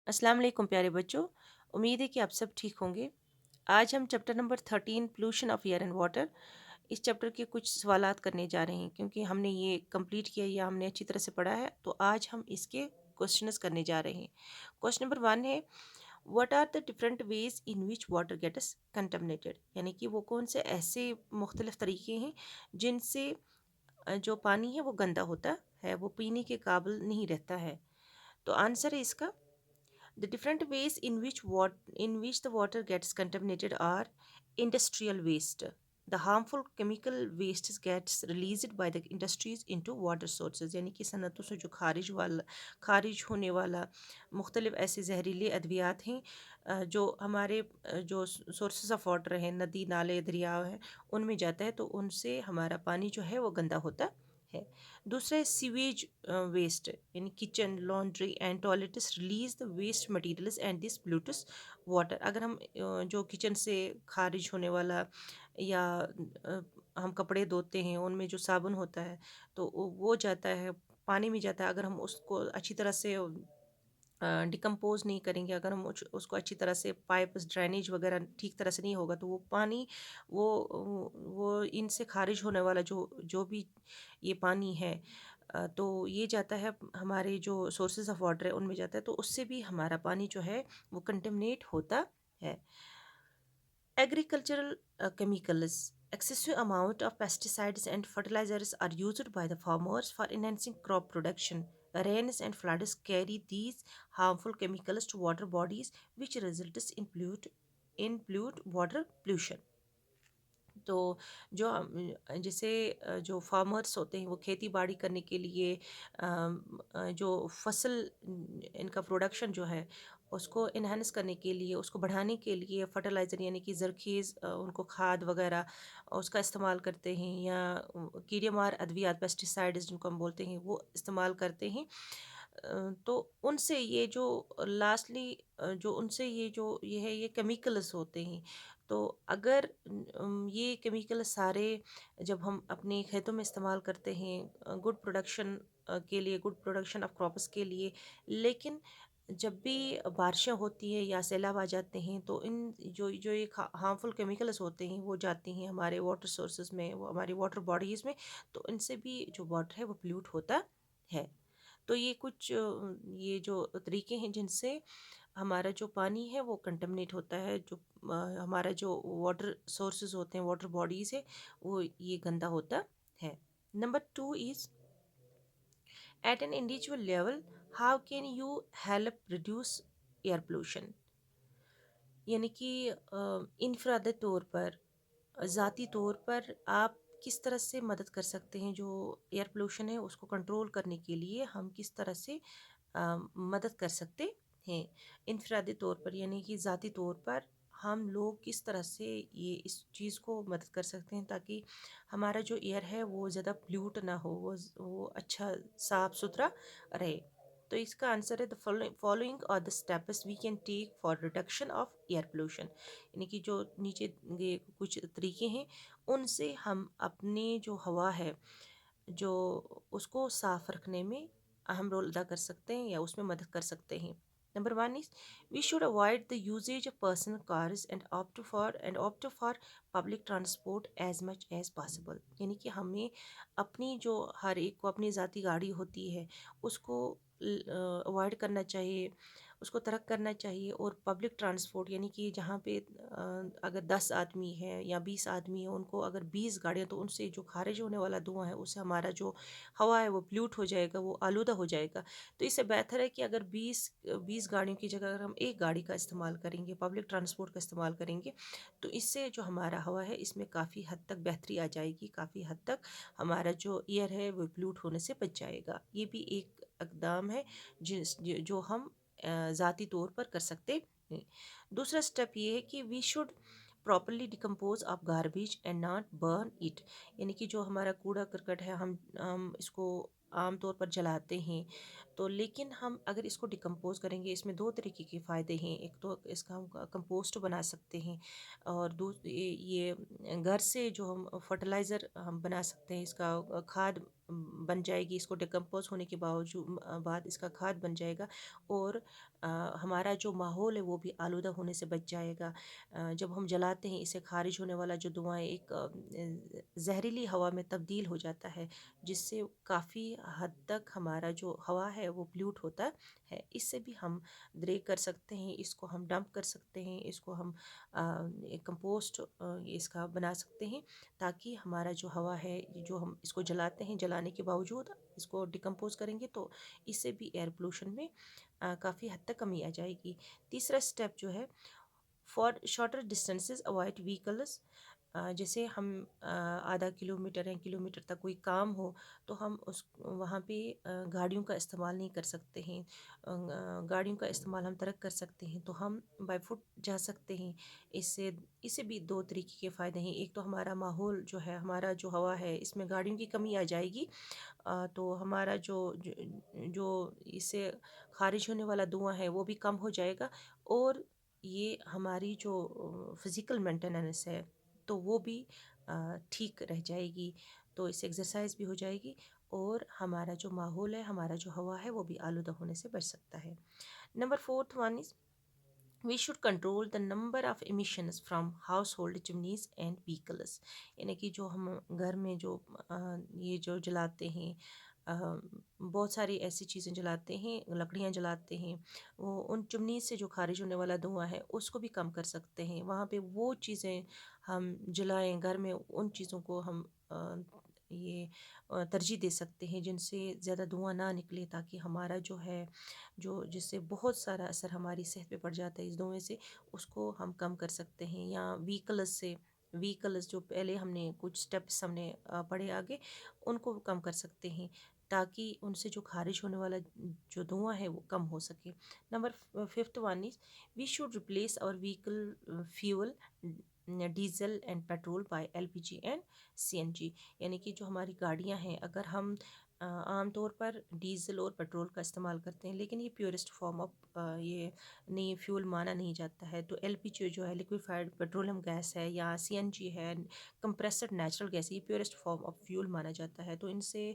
अस्सलाम वालेकुम प्यारे बच्चों। उम्मीद है कि आप सब ठीक होंगे। आज हम chapter number 13 pollution of air and water, इस चैप्टर के कुछ सवालात करने जा रहे हैं क्योंकि हमने ये कंप्लीट किया या हमने अच्छी तरह से पढ़ा है, तो आज हम इसके क्वेश्चंस करने जा रहे हैं। क्वेश्चन नंबर 1 है, what are the different ways in which water gets contaminated, यानी कि वो कौन से ऐसे मुख्तलिफ तरीके हैं जिनसे जो पानी है वो गंदा होता है, वो पीने के काबिल नहीं रहता है। तो आंसर है इसका, the different ways in which the water gets contaminated are industrial waste. The harmful chemical wastes gets released by the industries into water sources, यानी कि सनतों से जो खारिज होने वाला मुख्तलिफ ऐसे जहरीले अद्वियात हैं जो हमारे जो सोर्सेज ऑफ वाटर हैं, नदी नाले दरिया हैं, उनमें जाता है, तो उनसे हमारा पानी जो है वो गंदा होता है। दूसरा है सीवेज वेस्ट, यानी kitchen laundry and toilets release the waste materials and this pollutes water. अगर हम जो किचन से खारिज होने वाला या हम कपड़े धोते हैं उनमें जो साबुन होता है, तो वो जाता है, पानी में जाता है। अगर हम उसको अच्छी तरह से डिकम्पोज नहीं करेंगे, अगर हम उसको अच्छी तरह से पाइप ड्रेनेज वगैरह ठीक तरह से नहीं होगा, तो वो पानी वो इनसे खारिज होने वाला जो जो भी ये पानी है, तो ये जाता है हमारे जो सोर्सेज ऑफ वाटर है उनमें जाता है, तो उससे भी हमारा पानी जो है वो कंटेमिनेट होता है। Agricultural chemicals. Excessive amount of pesticides and fertilizers are used by the farmers for enhancing crop production. Rains and floods carry these harmful chemicals to water bodies, which results in water pollution. तो जैसे जो farmers होते हैं वो खेती बाड़ी करने के लिए जो फसल इनका प्रोडक्शन जो है उसको इन्हांस करने के लिए, उसको बढ़ाने के लिए फर्टिलाइज़र यानी कि ज़रख़ीज़ उनको खाद वगैरह उसका इस्तेमाल करते हैं, या कीड़े मार अद्वियात पेस्टिसाइड्स जिनको हम बोलते हैं वो इस्तेमाल करते हैं। तो उनसे ये जो लास्टली जो उनसे ये है ये केमिकल्स होते हैं। तो अगर ये केमिकल सारे जब हम अपने खेतों में इस्तेमाल करते हैं गुड प्रोडक्शन के लिए, गुड प्रोडक्शन ऑफ क्रॉप्स के लिए, लेकिन जब भी बारिशें होती है या सैलाब आ जाते हैं, तो इन जो जो ये हार्मफुल केमिकल्स होते हैं वो जाते हैं हमारे वाटर सोर्सेज में, वो हमारी वाटर बॉडीज़ में, तो इनसे भी जो वाटर है वो पोल्यूट होता है। तो ये कुछ ये जो तरीके हैं जिनसे हमारा जो पानी है वो कंटेमिनेट होता है, जो हमारा जो वाटर सोर्सेज होते हैं, वाटर बॉडीज़ है, वो ये गंदा होता है। Number 2 is, at an individual level how can you help reduce air pollution, यानी कि इनफरादी तौर पर, ज़ाती तौर पर आप किस तरह से मदद कर सकते हैं जो एयर पोल्यूशन है उसको कंट्रोल करने के लिए हम किस तरह से मदद कर सकते हैं। इनफरादी तौर पर यानी कि ज़ाती तौर पर हम लोग किस तरह से ये इस चीज़ को मदद कर सकते हैं ताकि हमारा जो एयर है वो ज़्यादा पोल्यूट ना हो, वो अच्छा साफ़ सुथरा रहे। तो इसका आंसर है, the following are the steps we can take for reduction of air pollution, यानी कि जो नीचे ये कुछ तरीके हैं उनसे हम अपनी जो हवा है जो उसको साफ़ रखने में अहम रोल अदा कर सकते हैं या उसमें मदद कर सकते हैं। Number 1 is, we should avoid the usages of personal cars and opt for public transport as much as possible, यानी कि हमें अपनी जो हर एक को अपनी ज़ाती गाड़ी होती है उसको अवॉइड करना चाहिए, उसको तर्क करना चाहिए, और पब्लिक ट्रांसपोर्ट यानी कि जहाँ पे अगर 10 आदमी है या 20 आदमी है, उनको अगर 20 गाड़ियाँ, तो उनसे जो खारिज होने वाला धुआं है उससे हमारा जो हवा है वो पोल्यूट हो जाएगा, वो आलूदा हो जाएगा। तो इससे बेहतर है कि अगर 20 गाड़ियों की जगह अगर हम एक गाड़ी का इस्तेमाल करेंगे, पब्लिक ट्रांसपोर्ट का इस्तेमाल करेंगे, तो इससे जो हमारा हवा है इसमें काफ़ी हद तक बेहतरी आ जाएगी, काफ़ी हद तक हमारा जो एयर है वो पोल्यूट होने से बच जाएगा। ये भी एक इकदाम है जो हम ज़ाती तौर पर कर सकते हैं। दूसरा स्टेप ये है कि we should properly decompose of garbage and not burn it, यानी कि जो हमारा कूड़ा करकट है हम इसको आम तौर पर जलाते हैं, तो लेकिन हम अगर इसको डिकम्पोज करेंगे, इसमें दो तरीके के फ़ायदे हैं। एक तो इसका हम कंपोस्ट बना सकते हैं, और ये घर से जो हम फर्टिलाइज़र हम बना सकते हैं, इसका खाद बन जाएगी, इसको डिकम्पोज होने के बाद इसका खाद बन जाएगा। और ہمارا جو ماحول ہے وہ بھی آلودہ ہونے سے بچ جائے گا۔ جب ہم جلاتے ہیں اسے خارج ہونے والا جو دھواں ایک زہریلی ہوا میں تبدیل ہو جاتا ہے، جس سے کافی حد تک ہمارا جو ہوا ہے وہ پلیوٹ ہوتا ہے۔ اس سے بھی ہم بریک کر سکتے ہیں، اس کو ہم ڈمپ کر سکتے ہیں، اس کو ہم کمپوسٹ اس کا بنا سکتے ہیں، تاکہ ہمارا جو ہوا ہے، جو ہم اس کو جلاتے ہیں، جلانے کے باوجود اس کو ڈیکمپوز کریں گے تو اس سے بھی ایئر پولوشن میں کافی حد تک کمی آ جائے گی۔ تیسرا اسٹیپ جو ہے، for shorter distances avoid vehicles. جیسے ہم آدھا کلومیٹر یا کلومیٹر تک کوئی کام ہو تو ہم وہاں پہ گاڑیوں کا استعمال نہیں کر سکتے ہیں۔ گاڑیوں کا استعمال ہم ترک کر سکتے ہیں تو ہم بائی فٹ جا سکتے ہیں۔ اس سے بھی دو طریقے کے فائدے ہیں۔ ایک تو ہمارا ماحول جو ہے، ہمارا جو ہوا ہے، اس میں گاڑیوں کی کمی آ جائے گی، تو ہمارا جو اس سے خارج ہونے والا دھواں ہے وہ بھی کم ہو جائے گا، اور یہ ہماری جو فزیکل مینٹیننس ہے تو وہ بھی ٹھیک رہ جائے گی، تو اس سے ایکسرسائز بھی ہو جائے گی، اور ہمارا جو ماحول ہے، ہمارا جو ہوا ہے وہ بھی آلودہ ہونے سے بچ سکتا ہے۔ Number fourth one is we should control the number of emissions from household chimneys and vehicles. یعنی کہ جو ہم گھر میں جو یہ جو جلاتے ہیں، بہت ساری ایسی چیزیں جلاتے ہیں، لکڑیاں جلاتے ہیں، وہ ان چمنی سے جو خارج ہونے والا دھواں ہے اس کو بھی کم کر سکتے ہیں۔ وہاں پہ وہ چیزیں ہم جلائیں گھر میں، ان چیزوں کو ہم یہ ترجیح دے سکتے ہیں جن سے زیادہ دھواں نہ نکلے، تاکہ ہمارا جو ہے، جس سے بہت سارا اثر ہماری صحت پہ پڑ جاتا ہے اس دھویں سے، اس کو ہم کم کر سکتے ہیں۔ یا ویکلز جو پہلے ہم نے کچھ سٹیپس ہم نے پڑھے آگے، ان کو کم کر سکتے ہیں، تاکہ ان سے جو خارج ہونے والا جو دھواں ہے وہ کم ہو سکے۔ Number fifth one is we should replace our vehicle fuel diesel and petrol by LPG and CNG۔ یعنی کہ جو ہماری گاڑیاں ہیں، اگر ہم عام طور پر ڈیزل اور پیٹرول کا استعمال کرتے ہیں، لیکن یہ پیورسٹ فارم آف یہ نہیں، فیول مانا نہیں جاتا ہے، تو LPG جو ہے لیکویفائڈ پیٹرولیم گیس ہے، یا CNG ہے، کمپریسڈ نیچرل گیس، یہ پیورسٹ فارم آف فیول مانا جاتا ہے، تو ان سے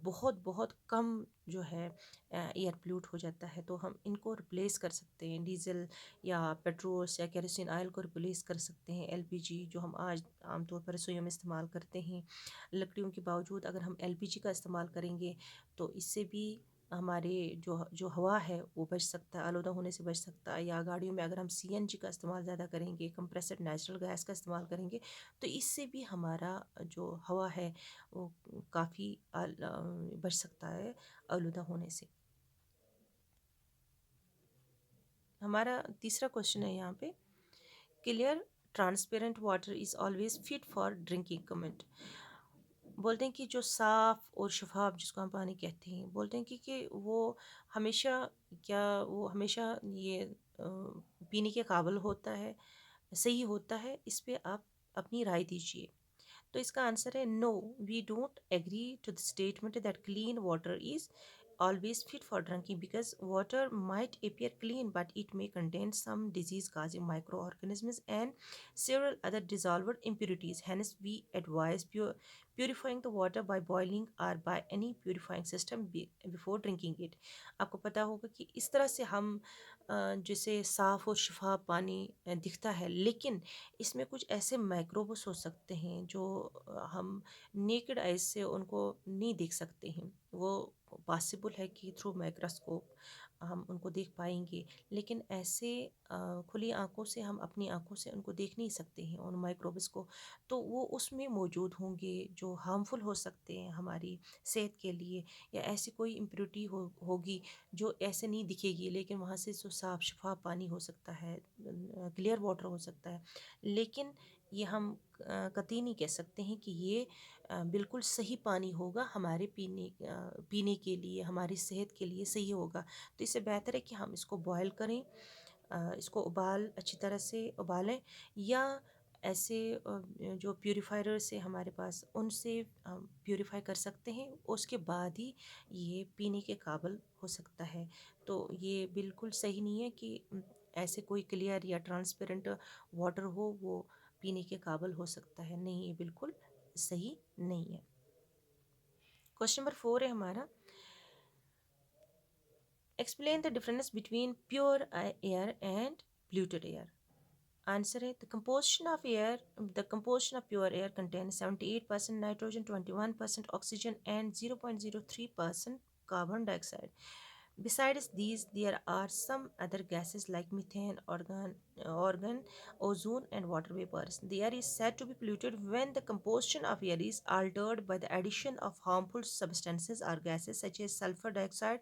بہت بہت کم جو ہے ایئر پلیوٹ ہو جاتا ہے۔ تو ہم ان کو ریپلیس کر سکتے ہیں، ڈیزل یا پیٹرول یا کیروسین آئل کو ریپلیس کر سکتے ہیں LPG جو ہم آج عام طور پر رسوئیوں میں استعمال کرتے ہیں۔ لکڑیوں کے باوجود اگر ہم LPG کا استعمال کریں گے تو اس سے بھی ہمارے جو ہوا ہے وہ بچ سکتا ہے، آلودہ ہونے سے بچ سکتا ہے۔ یا گاڑیوں میں اگر ہم CNG کا استعمال زیادہ کریں گے، کمپریسڈ نیچرل گیس کا استعمال کریں گے، تو اس سے بھی ہمارا جو ہوا ہے وہ کافی بچ سکتا ہے آلودہ ہونے سے۔ ہمارا تیسرا کوشچن ہے یہاں پہ، clear transparent water is always fit for drinking comment. بولتے ہیں کہ جو صاف اور شفاف، جس کو ہم پانی کہتے ہیں، بولتے ہیں کہ وہ ہمیشہ وہ ہمیشہ یہ پینے کے قابل ہوتا ہے، صحیح ہوتا ہے، اس پہ آپ اپنی رائے دیجیے۔ تو اس کا آنسر ہے no, we don't agree to the statement that clean water is always fit for drinking because water might appear clean but it may contain some disease causing microorganisms and several other dissolved impurities. Hence we advise purifying the water by boiling or by any purifying system before drinking it۔ آپ کو پتہ ہوگا کہ اس طرح سے ہم جسے صاف و شفاف پانی دکھتا ہے، لیکن اس میں کچھ ایسے مائکروبس ہو سکتے ہیں جو ہم نیکڈ آئیز سے ان کو نہیں دیکھ سکتے ہیں۔ وہ پاسبل ہے کہ تھرو مائکروسکوپ ہم ان کو دیکھ پائیں گے، لیکن ایسے کھلی آنکھوں سے ہم اپنی آنکھوں سے ان کو دیکھ نہیں سکتے ہیں ان مائکروبس کو، تو وہ اس میں موجود ہوں گے جو ہارمفل ہو سکتے ہیں ہماری صحت کے لیے، یا ایسی کوئی امپیورٹی ہوگی جو ایسے نہیں دکھے گی، لیکن وہاں سے جو صاف شفاف پانی ہو سکتا ہے، کلیئر واٹر ہو سکتا ہے، لیکن یہ ہم قطعی نہیں کہہ سکتے ہیں کہ یہ بالکل صحیح پانی ہوگا ہمارے پینے کے لیے، ہماری صحت کے لیے صحیح ہوگا۔ تو اس سے بہتر ہے کہ ہم اس کو بوائل کریں، اس کو اچھی طرح سے ابالیں، یا ایسے جو پیوریفائرز سے ہمارے پاس، ان سے ہم پیوریفائی کر سکتے ہیں، اس کے بعد ہی یہ پینے کے قابل ہو سکتا ہے۔ تو یہ بالکل صحیح نہیں ہے کہ ایسے کوئی کلیئر یا ٹرانسپیرنٹ واٹر ہو وہ پینے کے قابل ہو سکتا ہے، نہیں، یہ بالکل صحیح نہیں ہے۔ کوشچن نمبر 4 ہے ہمارا، Explain the difference between pure air and polluted air. Answer है the composition of pure air contains 78% nitrogen, 21% oxygen, and 0.03% carbon dioxide. Besides these, there are some other gases like methane, organ, ozone, and water vapors. The air is said to be polluted when the composition of air is altered by the addition of harmful substances or gases such as sulfur dioxide,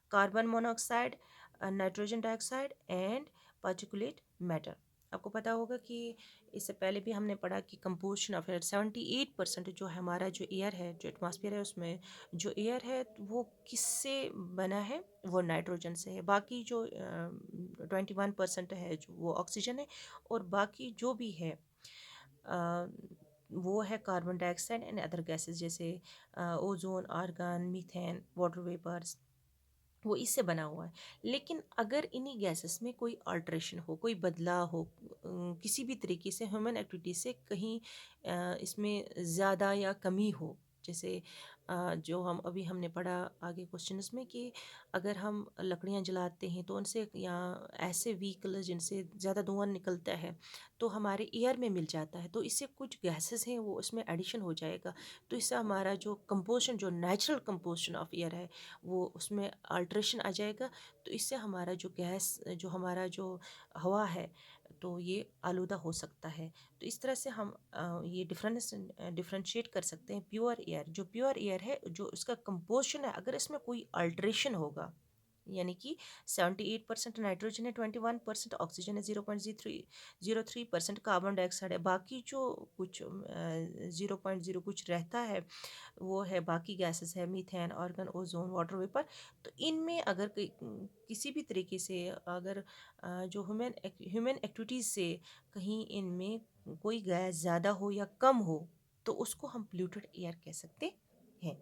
carbon monoxide, nitrogen dioxide and particulate matter. आपको पता होगा कि इससे पहले भी हमने पढ़ा कि कंपोजिशन ऑफ एयर 78% जो हमारा जो एयर है, जो एटमॉस्फेयर है, उसमें जो एयर है वो किससे बना है, वो नाइट्रोजन से है. बाकी जो 21% है जो वो ऑक्सीजन है, और बाकी जो भी है वो है carbon dioxide and other gases जैसे ozone, argon, methane, water vapours, वो इससे बना हुआ है. लेकिन अगर इन्हीं गैसेस में कोई अल्ट्रेशन हो, कोई बदलाव हो, किसी भी तरीके से ह्यूमन एक्टिविटी से कहीं इसमें ज़्यादा या कमी हो, जैसे जो हम अभी हमने पढ़ा आगे क्वेश्चंस में कि अगर हम लकड़ियां जलाते हैं तो उनसे, या ऐसे व्हीकल जिनसे ज़्यादा धुआं निकलता है तो हमारे एयर में मिल जाता है, तो इससे कुछ गैसेस हैं वो उसमें एडिशन हो जाएगा. तो इससे हमारा जो कंपोजिशन, जो नेचुरल कंपोजिशन ऑफ एयर है, वो उसमें अल्ट्रेशन आ जाएगा. तो इससे हमारा जो गैस, जो हमारा जो हवा है, तो ये आलूदा हो सकता है. तो इस तरह से हम ये डिफ्रेंशिएट कर सकते हैं. प्योर एयर, जो प्योर एयर है, जो उसका कंपोजिशन है, अगर इसमें कोई अल्ट्रेशन होगा, यानी कि 78% नाइट्रोजन है, 21% ऑक्सीजन है, 0.03% कार्बन डाइऑक्साइड है, बाकी जो कुछ 0.0 कुछ रहता है वो है बाकी गैसेस है, methane, organ, ozone, water vapour. तो इनमें अगर किसी भी तरीके से अगर जो ह्यूमन एक्टिविटीज़ से कहीं इनमें कोई गैस ज़्यादा हो या कम हो, तो उसको हम पोल्यूटेड एयर कह सकते हैं.